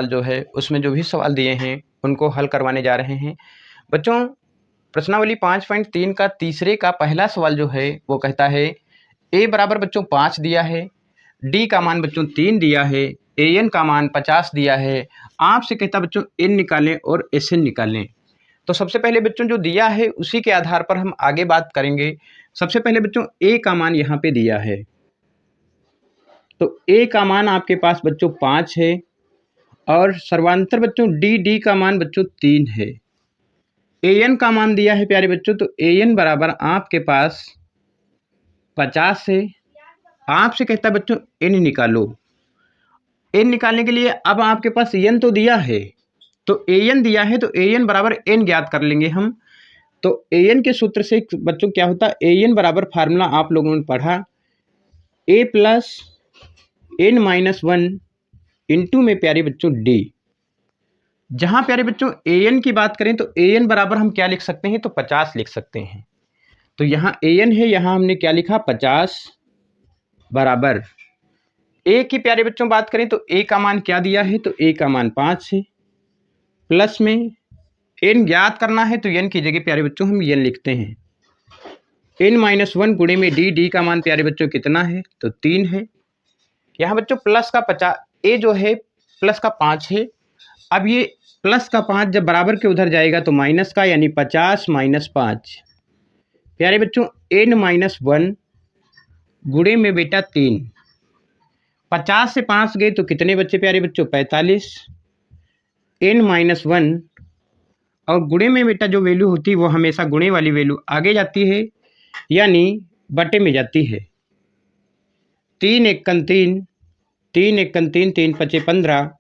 जो है उसमें जो भी सवाल दिए हैं उनको हल करवाने जा रहे हैं बच्चों। प्रश्नावली 5.3 का तीसरे का पहला सवाल जो है वो कहता है ए बराबर बच्चों 5 दिया है, डी का मान बच्चों 3 दिया है, ए एन का मान 50 दिया है। आपसे कहता बच्चों एन निकालें और एस एन निकालें। तो सबसे पहले बच्चों जो दिया है उसी के आधार पर हम आगे बात करेंगे। सबसे पहले बच्चों ए का मान यहाँ पे दिया है, तो ए का मान आपके पास बच्चों 5 है और सर्वांतर बच्चों डी का मान बच्चों 3 है। ए एन का मान दिया है प्यारे बच्चों, तो ए एन बराबर आपके पास 50 है। आपसे कहता है बच्चों एन निकालो। एन निकालने के लिए अब आपके पास एन तो दिया है, तो ए एन दिया है तो ए एन बराबर एन ज्ञात कर लेंगे हम। तो ए एन के सूत्र से बच्चों क्या होता है, ए एन बराबर फार्मूला आप लोगों ने पढ़ा, ए प्लस एन माइनस 1 इंटू में प्यारे बच्चों डी। जहां प्यारे बच्चों ए एन की बात करें तो ए एन बराबर हम क्या लिख सकते हैं, तो 50 लिख सकते हैं। तो यहाँ ए एन है, यहाँ हमने क्या लिखा 50 बराबर ए की प्यारे बच्चों बात करें तो ए का मान क्या दिया है, तो ए का मान 5 है, प्लस में एन ज्ञात करना है तो एन की जगह प्यारे बच्चों हम एन लिखते हैं। एन माइनस 1 गुणे में डी का मान प्यारे बच्चों कितना है, तो 3 है। यहाँ बच्चों प्लस का 50, ए जो है प्लस का 5 है। अब ये प्लस का 5 जब बराबर के उधर जाएगा तो माइनस का, यानी 50 माइनस 5 प्यारे बच्चों एन माइनस 1 गुणे में बेटा 3। 50 से 5 गए तो कितने बच्चे प्यारे बच्चों 45। एन माइनस 1 और गुणे में बेटा जो वैल्यू होती है वो हमेशा गुणे वाली वैल्यू आगे जाती है, यानी बटे में जाती है। 3 एकन 3, 3 एकन 3, 3 पचे 15,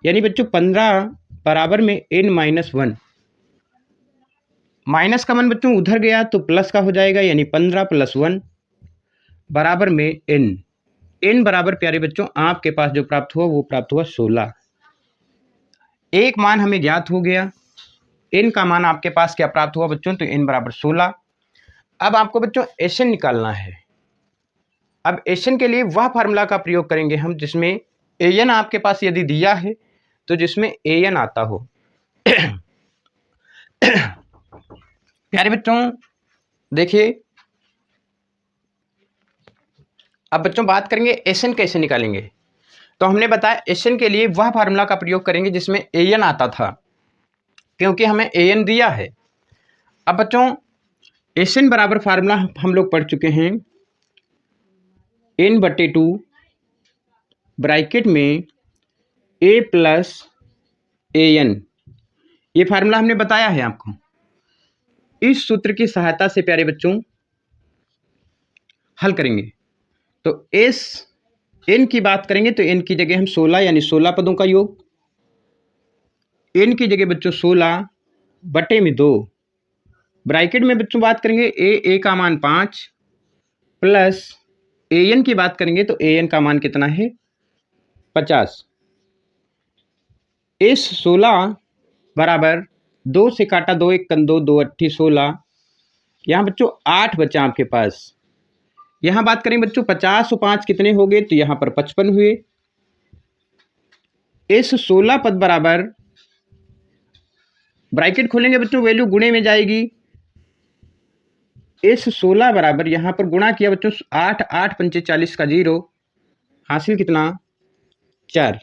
यानी बच्चों 15 बराबर में एन माइनस 1। माइनस का मन बच्चों उधर गया तो प्लस का हो जाएगा, यानी 15 प्लस 1 बराबर में एन। एन बराबर प्यारे बच्चों आपके पास जो प्राप्त हुआ वो प्राप्त हुआ 16। एक मान हमें ज्ञात हो गया, एन का मान आपके पास क्या प्राप्त हुआ बच्चों, तो एन बराबर 16। अब आपको बच्चों एस एन निकालना है। अब एस एन के लिए वह फार्मूला का प्रयोग करेंगे हम जिसमें ए एन आपके पास यदि दिया है तो जिसमें ए एन आता हो। प्यारे बच्चों देखिए, अब बच्चों बात करेंगे एस एन कैसे निकालेंगे। तो हमने बताया एस एन के लिए वह फार्मूला का प्रयोग करेंगे जिसमें ए एन आता था, क्योंकि हमें ए एन दिया है। अब बच्चों एस एन बराबर फार्मूला हम लोग पढ़ चुके हैं, एन बटे 2 ब्रैकेट में ए प्लस ए एन, ये फार्मूला हमने बताया है आपको। इस सूत्र की सहायता से प्यारे बच्चों हल करेंगे। तो एस एन की बात करेंगे तो एन की जगह हम 16 यानी 16 पदों का योग, एन की जगह बच्चों 16 बटे में 2 ब्रैकेट में बच्चों बात करेंगे ए का मान 5 प्लस ए एन की बात करेंगे तो ए एन का मान कितना है 50। इस 16 बराबर 2 से काटा 2 एक कन 2, 2 अट्ठी 16, यहाँ बच्चों 8 बचा आपके पास। यहाँ बात करें बच्चों 50 और 5 कितने हो गए, तो यहाँ पर 55 हुए। इस 16 पद बराबर ब्रैकेट खोलेंगे बच्चों, वैल्यू गुणे में जाएगी। इस 16 बराबर यहाँ पर गुणा किया बच्चों 8, 8 पंचे 40 का 0, हासिल कितना 4।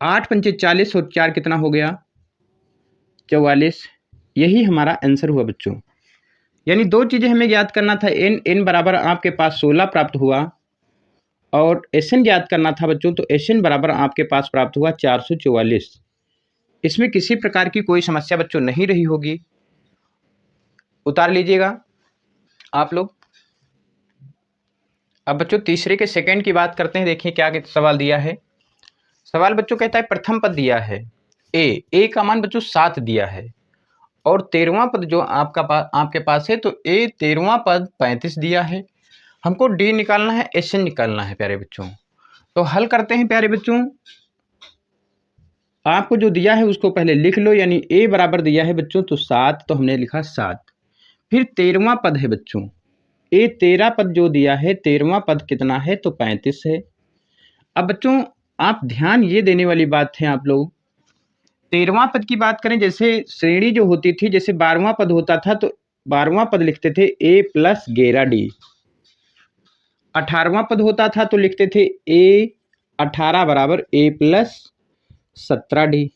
8 पंचे 40 और 4 कितना हो गया 44। यही हमारा आंसर हुआ बच्चों। यानी दो चीज़ें हमें ज्ञात करना था, एन बराबर आपके पास 16 प्राप्त हुआ और एस एन ज्ञात करना था बच्चों, तो एस एन बराबर आपके पास प्राप्त हुआ 444। इसमें किसी प्रकार की कोई समस्या बच्चों नहीं रही होगी, उतार लीजिएगा आप लोग। अब बच्चों तीसरे के सेकंड की बात करते हैं। देखिए क्या सवाल दिया है। सवाल बच्चों कहता है प्रथम पद दिया है ए का मान बच्चों 7 दिया है और 13वां पद जो आपके पास है, तो ए 13वां पद 35 दिया है। हमको डी निकालना है, एस एन निकालना है प्यारे बच्चों। तो हल करते हैं प्यारे बच्चों। आपको जो दिया है उसको पहले लिख लो, यानी ए बराबर दिया है बच्चों तो 7, तो हमने लिखा 7। फिर 13वां पद है बच्चों, ए 13 पद जो दिया है 13वां पद कितना है, तो 35 है। अब बच्चों आप ध्यान ये देने वाली बात है आप लोग, 13वां पद की बात करें, जैसे श्रेणी जो होती थी, जैसे 12वां पद होता था तो 12वां पद लिखते थे ए प्लस 11D। 18वां पद होता था तो लिखते थे ए 18 बराबर ए प्लस 17D।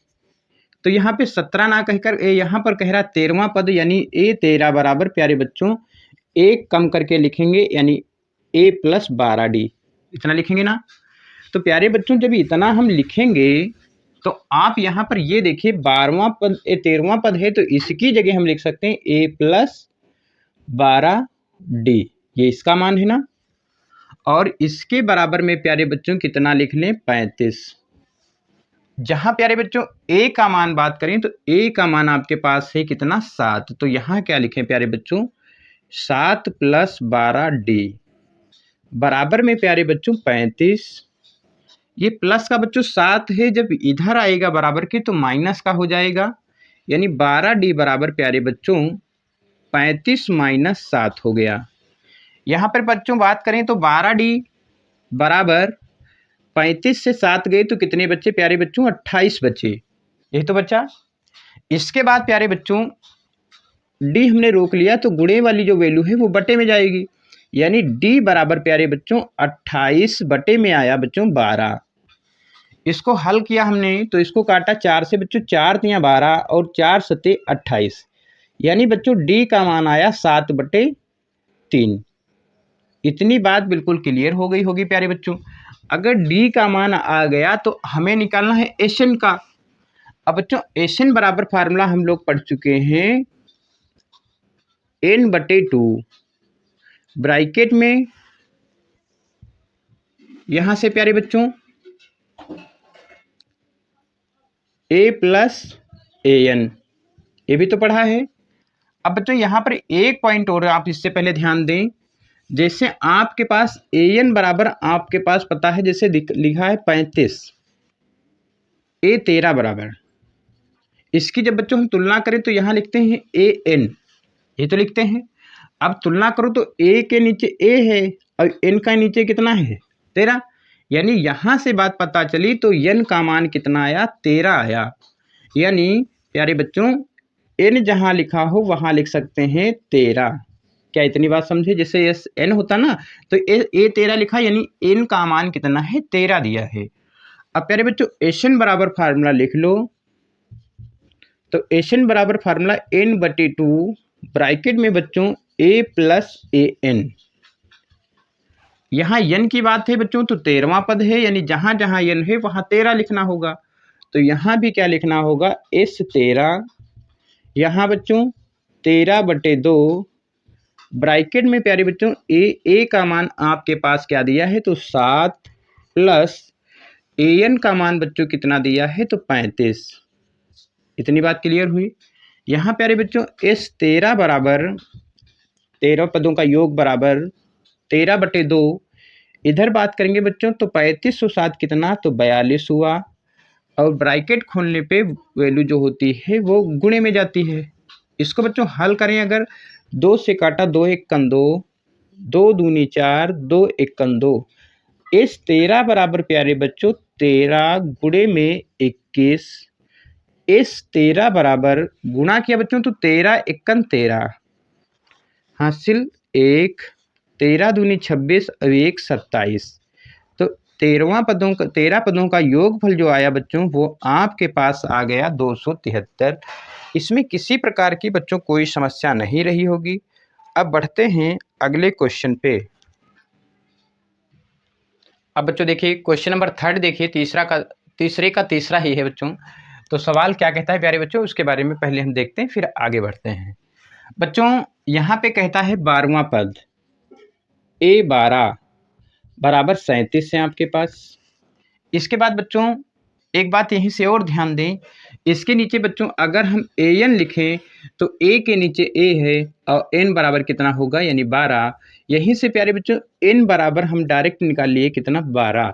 तो यहाँ पे 17 ना कहकर ए यहाँ पर कह रहा 13वां पद यानी ए 13 बराबर प्यारे बच्चों एक कम करके लिखेंगे यानी ए प्लस 12D, इतना लिखेंगे ना। तो प्यारे बच्चों जब इतना हम लिखेंगे तो आप यहाँ पर ये देखिए 12वां पद 13वां पद है तो इसकी जगह हम लिख सकते हैं ए प्लस 12D, ये इसका मान है ना। और इसके बराबर में प्यारे बच्चों कितना लिख लें 35। जहां प्यारे बच्चों ए का मान बात करें तो ए का मान आपके पास है कितना 7, तो यहाँ क्या लिखें प्यारे बच्चों 7 प्लस 12D बराबर में प्यारे बच्चों 35। ये प्लस का बच्चों 7 है, जब इधर आएगा बराबर के तो माइनस का हो जाएगा, यानी 12D बराबर प्यारे बच्चों 35 माइनस 7 हो गया। यहाँ पर बच्चों बात करें तो 12D बराबर 35 से 7 गए तो कितने बच्चे प्यारे बच्चों 28 बचे, यही तो बच्चा। इसके बाद प्यारे बच्चों D हमने रोक लिया तो गुणे वाली जो वैल्यू है वो बटे में जाएगी, यानी D बराबर प्यारे बच्चों 28 बटे में आया बच्चों 12। इसको हल किया हमने तो इसको काटा 4 से बच्चों, 4 तियाँ 12 और 4 सते 28, यानी बच्चों D का मान आया 7 बटे 3। इतनी बात बिल्कुल क्लियर हो गई होगी प्यारे बच्चों। अगर D का मान आ गया तो हमें निकालना है एशन का। अब बच्चों एशन बराबर फार्मूला हम लोग पढ़ चुके हैं n/2 ब्रैकेट में, यहां से प्यारे बच्चों a प्लस an, ये भी तो पढ़ा है। अब बच्चों यहाँ पर एक पॉइंट और आप इससे पहले ध्यान दें, जैसे आपके पास an बराबर आपके पास पता है, जैसे लिखा है 35, a 13 बराबर, इसकी जब बच्चों हम तुलना करें तो यहाँ लिखते हैं an, ये तो लिखते हैं। अब तुलना करो तो a के नीचे a है और n का नीचे कितना है 13, यानी यहाँ से बात पता चली तो n का मान कितना आया 13 आया। यानी प्यारे बच्चों n जहाँ लिखा हो वहाँ लिख सकते हैं 13। क्या इतनी बात समझे, जैसे एस n होता ना तो ए 13 लिखा, यानी n का मान कितना है 13 दिया है। अब प्यारे बच्चों एशन बराबर फार्मूला लिख लो, तो एशन बराबर फार्मूला n/2 ब्रैकेट में बच्चों a प्लस an। यहाँ n की बात है बच्चों तो 13वां पद है, यानी जहाँ जहाँ n है वहाँ 13 लिखना होगा, तो यहाँ भी क्या लिखना होगा s13, यहाँ बच्चों 13/2 ब्रैकेट में प्यारे बच्चों a का मान आपके पास क्या दिया है तो 7 प्लस an का मान बच्चों कितना दिया है तो 35। इतनी बात क्लियर हुई। यहाँ प्यारे बच्चों s13 बराबर 13 पदों का योग बराबर 13/2, इधर बात करेंगे बच्चों तो 35 और 7 कितना तो 42 हुआ, और ब्रैकेट खोलने पे वैल्यू जो होती है वो गुणे में जाती है। इसको बच्चों हल करें, अगर 2 से काटा 2 1 2, 2 दूनी 4, 2 1 2, s13 बराबर प्यारे बच्चों 13 गुणे में 21, s13 बराबर गुणा किया बच्चों तो 13 1 13 हासिल 1, 13 दूनी 26 और 1 27, तो 13 पदों का योगफल जो आया बच्चों वो आपके पास आ गया 273। इसमें किसी प्रकार की बच्चों कोई समस्या नहीं रही होगी। अब बढ़ते हैं अगले क्वेश्चन पे। अब बच्चों देखिए क्वेश्चन नंबर 3 देखिए, तीसरे का तीसरा ही है बच्चों। तो सवाल क्या कहता है प्यारे बच्चों, उसके बारे में पहले हम देखते हैं फिर आगे बढ़ते हैं। बच्चों यहाँ पे कहता है 12वां पद a12 बराबर 37 है आपके पास। इसके बाद बच्चों एक बात यहीं से और ध्यान दें, इसके नीचे बच्चों अगर हम an लिखें तो a के नीचे a है और n बराबर कितना होगा यानी 12। यहीं से प्यारे बच्चों n बराबर हम डायरेक्ट निकाल लिए कितना 12।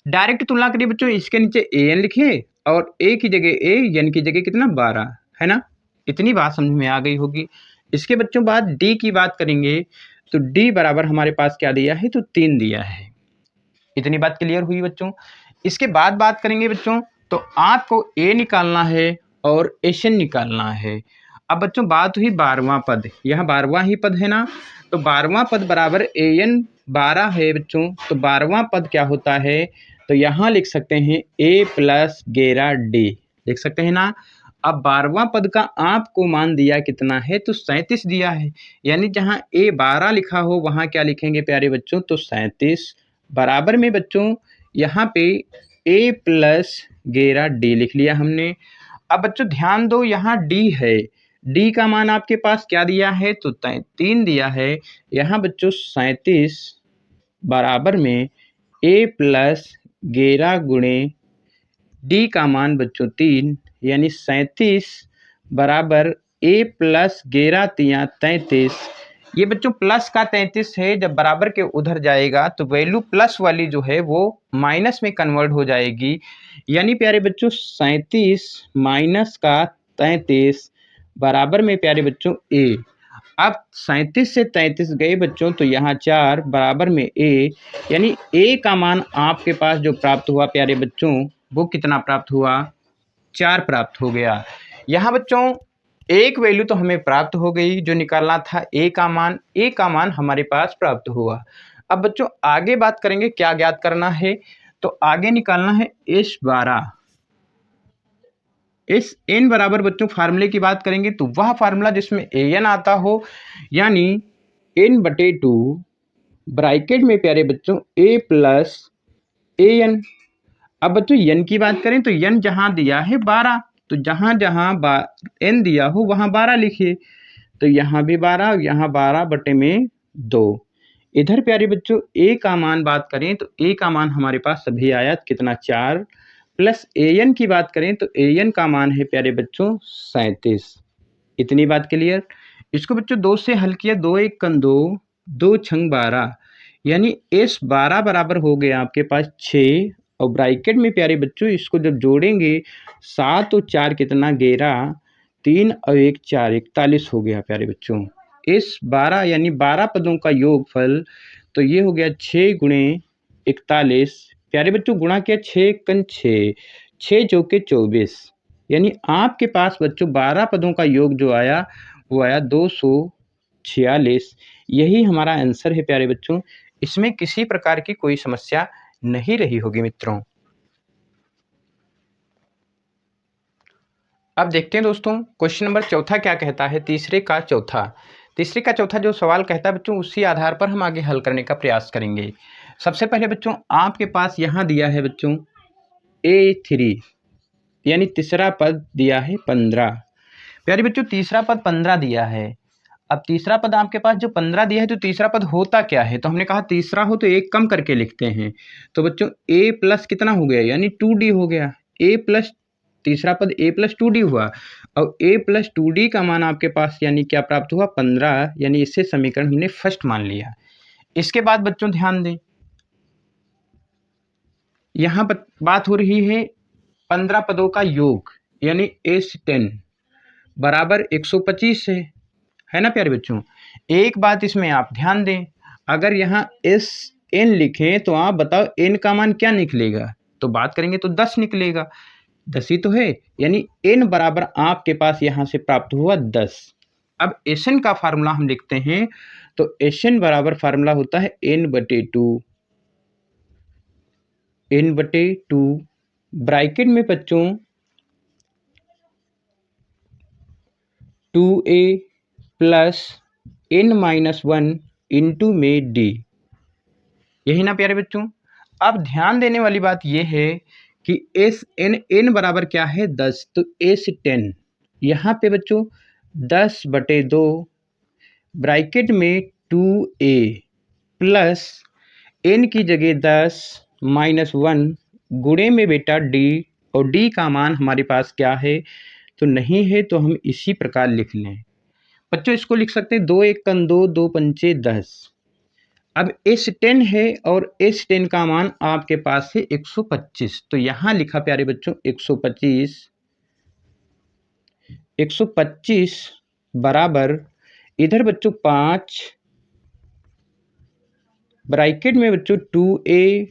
डायरेक्ट तुलना करिए बच्चों, इसके नीचे an लिखे और a की जगह a, n की जगह कितना 12 है ना। इतनी बात समझ में आ गई होगी। इसके बच्चों बाद d की बात करेंगे तो d बराबर हमारे पास क्या दिया है तो 3 दिया है। इतनी बात क्लियर हुई बच्चों। इसके बाद बात करेंगे बच्चों, तो आपको ए निकालना है और एशन निकालना है। अब बच्चों बात हुई 12वां पद, यह 12वां ही पद है ना, तो 12वां पद बराबर एन 12 है बच्चों, तो 12वां पद क्या होता है, तो यहाँ लिख सकते हैं ए प्लस 11 डी, लिख सकते हैं ना। अब 12वां पद का आपको मान दिया कितना है, तो 37 दिया है, यानी जहाँ ए 12 लिखा हो वहाँ क्या लिखेंगे प्यारे बच्चों, तो 37 बराबर में बच्चों यहाँ पे ए प्लस 11 डी लिख लिया हमने। अब बच्चों ध्यान दो, यहाँ डी है, डी का मान आपके पास क्या दिया है, तो 3 दिया है। यहाँ बच्चों 37 बराबर में ए प्लस 11 गुणे डी का मान बच्चों 3, यानी 37 बराबर ए प्लस 11 तिया 33। ये बच्चों प्लस का 33 है, जब बराबर के उधर जाएगा तो वैल्यू प्लस वाली जो है वो माइनस में कन्वर्ट हो जाएगी, यानी प्यारे बच्चों 37 माइनस का 33 बराबर में प्यारे बच्चों ए। अब 37 से 33 गए बच्चों, तो यहाँ 4 बराबर में ए, यानी ए का मान आपके पास जो प्राप्त हुआ प्यारे बच्चों, वो कितना प्राप्त हुआ, 4 प्राप्त हो गया। यहाँ बच्चों एक वैल्यू तो हमें प्राप्त हो गई, जो निकालना था ए का मान, ए का मान हमारे पास प्राप्त हुआ। अब बच्चों आगे बात करेंगे क्या ज्ञात करना है, तो आगे निकालना है एस 12। इस एन बराबर बच्चों फार्मूले की बात करेंगे, तो वह फार्मूला जिसमें ए एन आता हो, यानी n/2 ब्रैकेट में प्यारे बच्चों ए प्लस ए एन। अब बच्चों एन की बात करें, तो एन जहाँ दिया है 12, तो जहाँ जहाँ एन दिया हो वहाँ 12 लिखिए, तो यहाँ भी 12, यहाँ 12/2। इधर प्यारे बच्चों ए का मान बात करें, तो ए का मान हमारे पास सभी आया कितना, 4, प्लस ए एन की बात करें, तो ए एन का मान है प्यारे बच्चों 37। इतनी बात क्लियर। इसको बच्चों 2 से हल किया, 2 1 कन 2, 2 छंग 12, यानी एस 12 बराबर हो गया आपके पास 6, और ब्रैकेट में प्यारे बच्चों इसको जब जोड़ेंगे 7 और 4 कितना 11, 3 और 1 4, 41 हो गया प्यारे बच्चों। इस 12 यानी 12 पदों का योगफल, तो ये हो गया 6 गुणे 41 प्यारे बच्चों, गुणा किया 6 कन 6, 6 चौके 24, यानी आपके पास बच्चों 12 पदों का योग जो आया वो आया 246। यही हमारा आंसर है प्यारे बच्चों, इसमें किसी प्रकार की कोई समस्या नहीं रही होगी मित्रों। अब देखते हैं दोस्तों क्वेश्चन नंबर चौथा क्या कहता है, तीसरे का चौथा जो सवाल कहता है बच्चों, उसी आधार पर हम आगे हल करने का प्रयास करेंगे। सबसे पहले बच्चों आपके पास यहाँ दिया है बच्चों A3, यानी तीसरा पद दिया है 15। प्यारे बच्चों तीसरा पद 15 दिया है। अब तीसरा पद आपके पास जो 15 दिया है, तो तीसरा पद होता क्या है, तो हमने कहा तीसरा हो तो एक कम करके लिखते हैं। तो बच्चों a प्लस कितना हो गया, यानी 2d हो गया। a प्लस तीसरा पद a प्लस 2d हुआ, और a प्लस 2d का मान आपके पास यानी क्या प्राप्त हुआ 15, यानी इससे समीकरण हमने फर्स्ट मान लिया। इसके बाद बच्चों ध्यान दें, यहाँ बात हो रही है 15 पदों का योग, यानी S10 बराबर 125 है ना प्यारे बच्चों। एक बात इसमें आप ध्यान दें, अगर यहाँ SN लिखें तो आप बताओ n का मान क्या निकलेगा, तो बात करेंगे तो 10 निकलेगा, 10 ही तो है, यानी n बराबर आपके पास यहाँ से प्राप्त हुआ 10। अब Sn का फार्मूला हम लिखते हैं, तो Sn बराबर फार्मूला होता है n/2, n/2 ब्रैकेट में बच्चों 2a प्लस n-1 इंटू में d, यही ना प्यारे बच्चों। अब ध्यान देने वाली बात यह है कि n बराबर क्या है 10, तो S10 यहाँ पे बच्चों 10/2 ब्रैकेट में 2a प्लस n की जगह 10 -1 गुणे में बेटा d, और d का मान हमारे पास क्या है, तो नहीं है, तो हम इसी प्रकार लिख लें बच्चों। इसको लिख सकते हैं 2 1 कन 2, 2 पंचे 10। अब S10 है और S10 का मान आपके पास है 125, तो यहाँ लिखा प्यारे बच्चों 125 बराबर, इधर बच्चों 5 ब्रैकेट में बच्चों 2a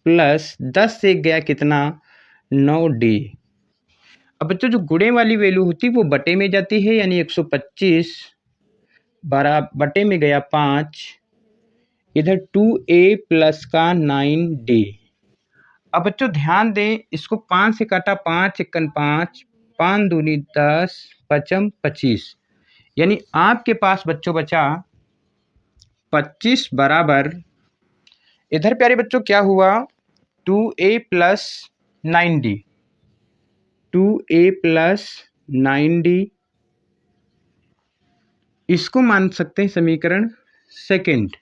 प्लस 10 से गया कितना 9D। अब बच्चों जो गुणे वाली वैल्यू होती है वो बटे में जाती है, यानी 125 बटे में गया 5, इधर 2A प्लस का 9D। अब बच्चों ध्यान दें, इसको 5 से काटा, 5 एकन 5, 5 दूनी 10, पचम 25, यानी आपके पास बच्चों बचा 25 बराबर, इधर प्यारे बच्चों क्या हुआ 2A plus 9D, 2A plus 9D, इसको मान सकते हैं समीकरण सेकंड।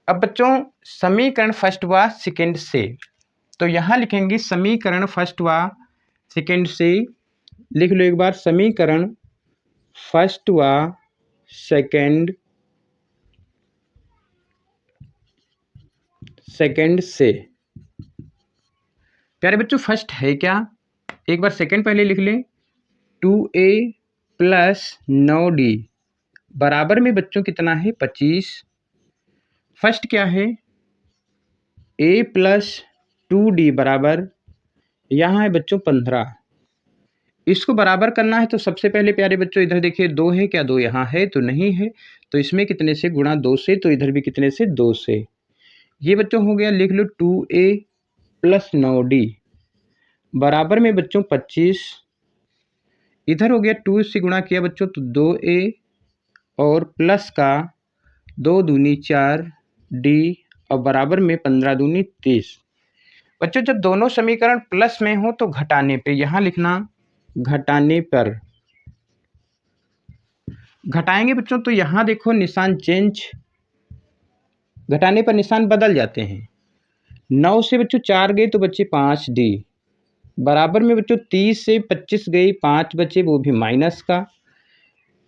अब बच्चों समीकरण फर्स्ट व सेकंड से, तो यहाँ लिखेंगे समीकरण फर्स्ट व सेकंड से, लिख लो एक बार, समीकरण फर्स्ट व सेकंड से। प्यारे बच्चों फर्स्ट है क्या, एक बार सेकंड पहले लिख लें, 2A प्लस 9D बराबर में बच्चों कितना है 25। फर्स्ट क्या है A प्लस 2D बराबर, यहाँ है बच्चों 15। इसको बराबर करना है तो सबसे पहले प्यारे बच्चों इधर देखिए 2 है क्या, 2 यहाँ है तो नहीं है, तो इसमें कितने से गुणा 2 से, तो इधर भी कितने से 2 से। ये बच्चों हो गया, लिख लो 2A प्लस 9D बराबर में बच्चों 25, इधर हो गया 2 से गुणा किया बच्चों तो 2A और प्लस का 2 दूनी 4D और बराबर में 15 दूनी 30। बच्चों जब दोनों समीकरण प्लस में हो तो घटाने पे, यहाँ लिखना घटाने पर, घटाएंगे बच्चों तो यहाँ देखो निशान चेंज, घटाने पर निशान बदल जाते हैं। 9 से बच्चों 4 गए तो बच्चे 5D बराबर में बच्चों 30 से 25 गई 5 बचे, वो भी माइनस का।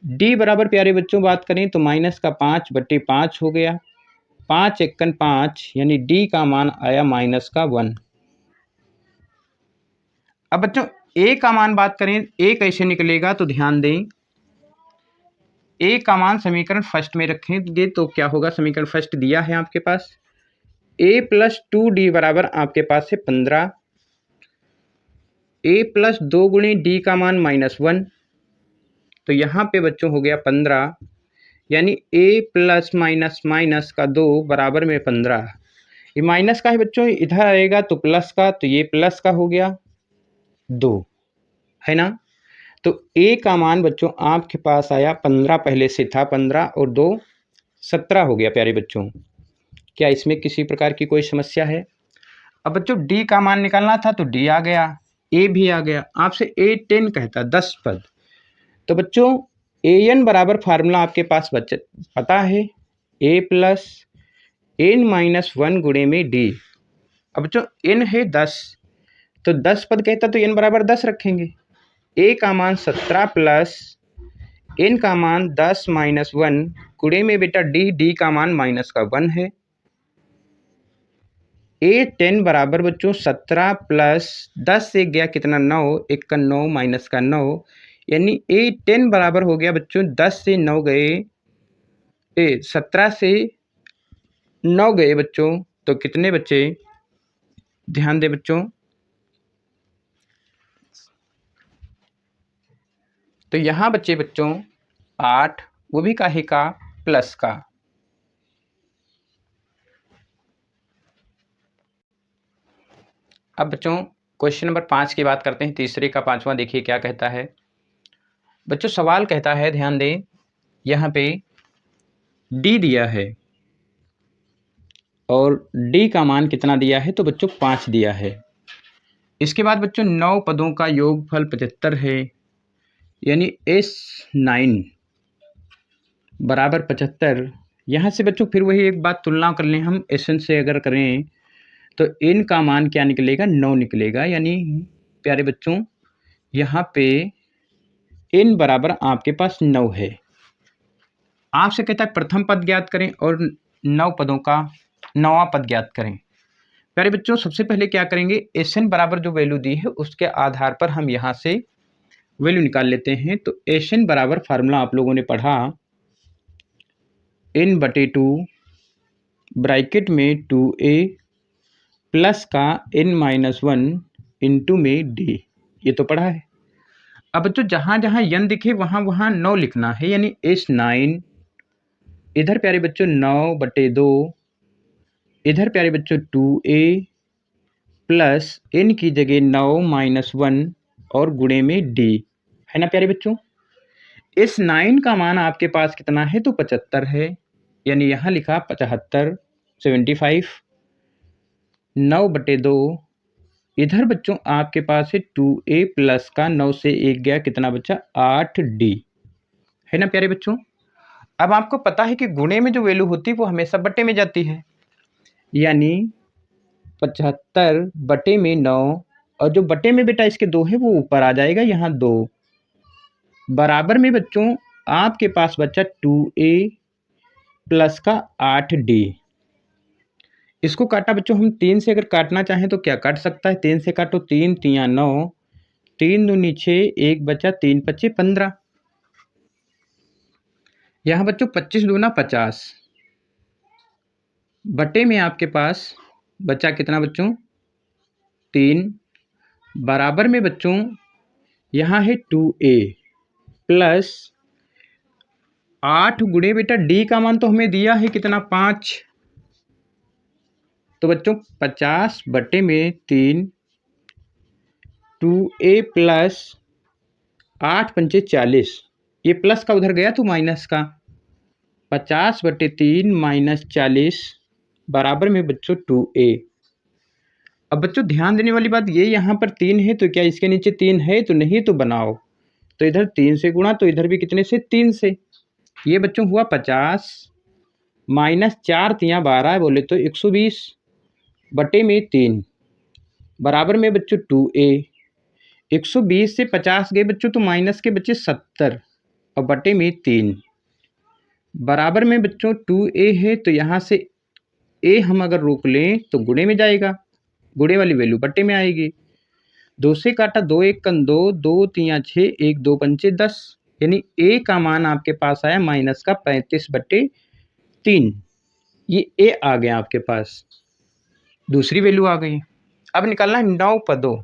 D बराबर प्यारे बच्चों बात करें तो माइनस का 5/5 हो गया, 5 एकन 5, यानी D का मान आया माइनस का 1। अब बच्चों A का मान बात करें, A कैसे निकलेगा तो ध्यान दें, A का मान समीकरण फर्स्ट में रखेंगे तो क्या होगा, समीकरण फर्स्ट दिया है आपके पास, A प्लस 2D बराबर आपके पास है 15, A प्लस 2 गुणे D का मान -1, तो यहाँ पे बच्चों हो गया 15, यानी A प्लस माइनस माइनस का 2 बराबर में 15। ये माइनस का है बच्चों, इधर आएगा तो प्लस का, तो ये प्लस का हो गया 2, है ना। तो A का मान बच्चों आपके पास आया 15, पहले से था 15 और 2 17 हो गया प्यारे बच्चों। क्या इसमें किसी प्रकार की कोई समस्या है। अब बच्चों D का मान निकालना था तो D आ गया, A भी आ गया, आपसे A10 कहता 10 पद, तो बच्चों AN बराबर फार्मूला आपके पास पता है, A प्लस N-1 गुणे में D। अब बच्चों N है 10, तो 10 पद कहता तो N बराबर 10 रखेंगे, A का मान 17 प्लस N का मान 10 - 1 गुणे में बेटा D का मान -1 है। A10 बराबर बच्चों 17 प्लस 10 से गया कितना 9, 1 का 9 माइनस का 9, यानी A10 बराबर हो गया बच्चों 10 से 9 गए, 17 से 9 गए बच्चों, तो कितने बचे, ध्यान दे बच्चों, तो यहाँ बचे बच्चों 8, वो भी काहे का, प्लस का। अब बच्चों क्वेश्चन नंबर 5 की बात करते हैं, तीसरे का 5वां, देखिए क्या कहता है बच्चों। सवाल कहता है, ध्यान दें, यहाँ पे D दिया है और D का मान कितना दिया है तो बच्चों 5 दिया है। इसके बाद बच्चों 9 पदों का योगफल 75 है, यानी S9 बराबर 75। यहाँ से बच्चों फिर वही एक बात तुलना कर लें हम, SN से अगर करें तो N का मान क्या निकलेगा 9 निकलेगा, यानी प्यारे बच्चों यहाँ पे N बराबर आपके पास 9 है। आपसे कहता है प्रथम पद ज्ञात करें और 9 पदों का 9वां पद ज्ञात करें। प्यारे बच्चों सबसे पहले क्या करेंगे, SN बराबर जो वैल्यू दी है उसके आधार पर हम यहाँ से वैल्यू निकाल लेते हैं। तो SN बराबर फार्मूला आप लोगों ने पढ़ा, N/2 ब्रैकेट में 2A प्लस का n-1 इंटू में d, ये तो पढ़ा है। अब बच्चों जहाँ जहाँ n दिखे वहाँ वहाँ 9 लिखना है, यानी S9, इधर प्यारे बच्चों 9/2, इधर प्यारे बच्चों 2a प्लस n की जगह 9-1 और गुणे में d, है ना प्यारे बच्चों। S9 का मान आपके पास कितना है तो 75 है, यानी यहाँ लिखा 75, 75, 9/2, इधर बच्चों आपके पास है 2a प्लस का 9 से 1 गया, कितना बचा 8d, है ना प्यारे बच्चों। अब आपको पता है कि गुणे में जो वैल्यू होती है वो हमेशा बट्टे में जाती है, यानी 75/9, और जो बट्टे में बेटा इसके 2 है वो ऊपर आ जाएगा, यहाँ 2 बराबर में बच्चों आपके पास बचा 2a प्लस का 8d। इसको काटा बच्चों हम 3 से, अगर काटना चाहें तो क्या काट सकता है, 3 से काटो, 3 तिया 9, 3 दूनी 6, 1 बचा, 3 पच्चे 15, यहाँ बच्चों 25 दूना 50, बटे में आपके पास बचा कितना बच्चों 3, बराबर में बच्चों यहाँ है 2a प्लस 8 गुणे बेटा d का मान तो हमें दिया है कितना 5, तो बच्चों 50/3, 2a प्लस 8 पंचे 40, ये प्लस का उधर गया तो माइनस का, 50/3 माइनस 40 बराबर में बच्चों 2a। अब बच्चों ध्यान देने वाली बात ये, यहाँ पर 3 है तो क्या इसके नीचे 3 है तो नहीं, तो बनाओ, तो इधर 3 से गुणा, तो इधर भी कितने से 3 से, ये बच्चों हुआ 50 माइनस 4 तिया 12 बोले तो 120 बटे में 3 बराबर में बच्चों 2a। 120 से 50 गए बच्चों तो माइनस के बच्चे 70 और बटे में 3 बराबर में बच्चों 2a है, तो यहाँ से a हम अगर रोक लें तो गुणे में जाएगा, गुणे वाली वैल्यू बट्टे में आएगी। 2 से काटा 2 1 कन 2, 2 तिया 6, 1 2 पंचे 10, यानी a का मान आपके पास आया माइनस का 35/3, ये a आ गया आपके पास, दूसरी वैल्यू आ गई। अब निकालना है 9 पदों,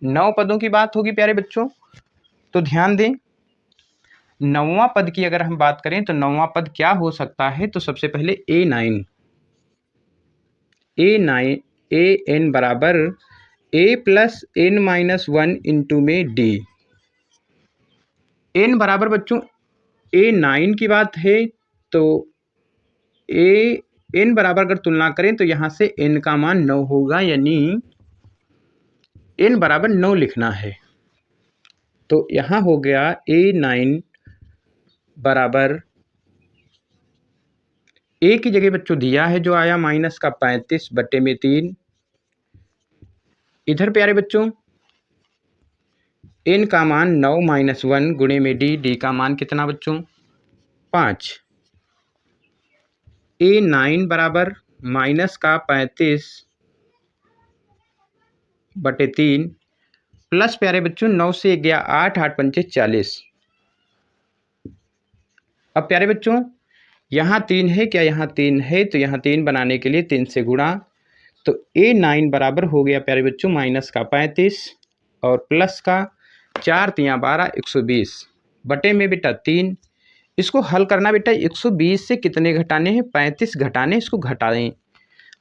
9 पदों की बात होगी प्यारे बच्चों, तो ध्यान दें 9वां पद की अगर हम बात करें तो 9वां पद क्या हो सकता है, तो सबसे पहले a9 an बराबर a प्लस n-1 इंटू में d, n बराबर बच्चों a9 की बात है तो n बराबर अगर तुलना करें तो यहाँ से n का मान 9 होगा, यानी n बराबर 9 लिखना है, तो यहाँ हो गया a9 बराबर a की जगह बच्चों दिया है जो आया माइनस का 35/3, इधर प्यारे बच्चों n का मान 9-1 गुणे में d का मान कितना बच्चों 5, a9 बराबर माइनस का 35/3 प्लस प्यारे बच्चों 9 से गया 8, 8 पंचे 40। अब प्यारे बच्चों यहाँ 3 है, क्या यहाँ 3 है, तो यहाँ 3 बनाने के लिए 3 से गुणा, तो a9 बराबर हो गया प्यारे बच्चों माइनस का 35 और प्लस का 4 तिया 12, 120 बटे में बेटा 3, इसको हल करना बेटा 120 से कितने घटाने हैं 35 घटाने, इसको घटा दें,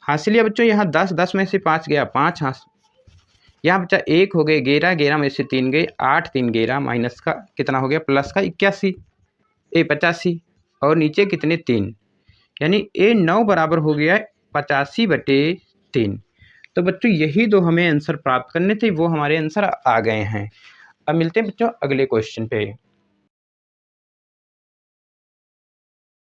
हासिल लिया बच्चों यहाँ 10, 10 में से 5 गया 5, यहाँ बच्चा 1 हो गए 11, 11 में से 3 गए 8, 3 11 माइनस का कितना हो गया प्लस का 81 85 और नीचे कितने 3, यानी a9 बराबर हो गया 85/3। तो बच्चों यही दो हमें आंसर प्राप्त करने थे, वो हमारे आंसर आ गए हैं। अब मिलते हैं बच्चों अगले क्वेश्चन पे।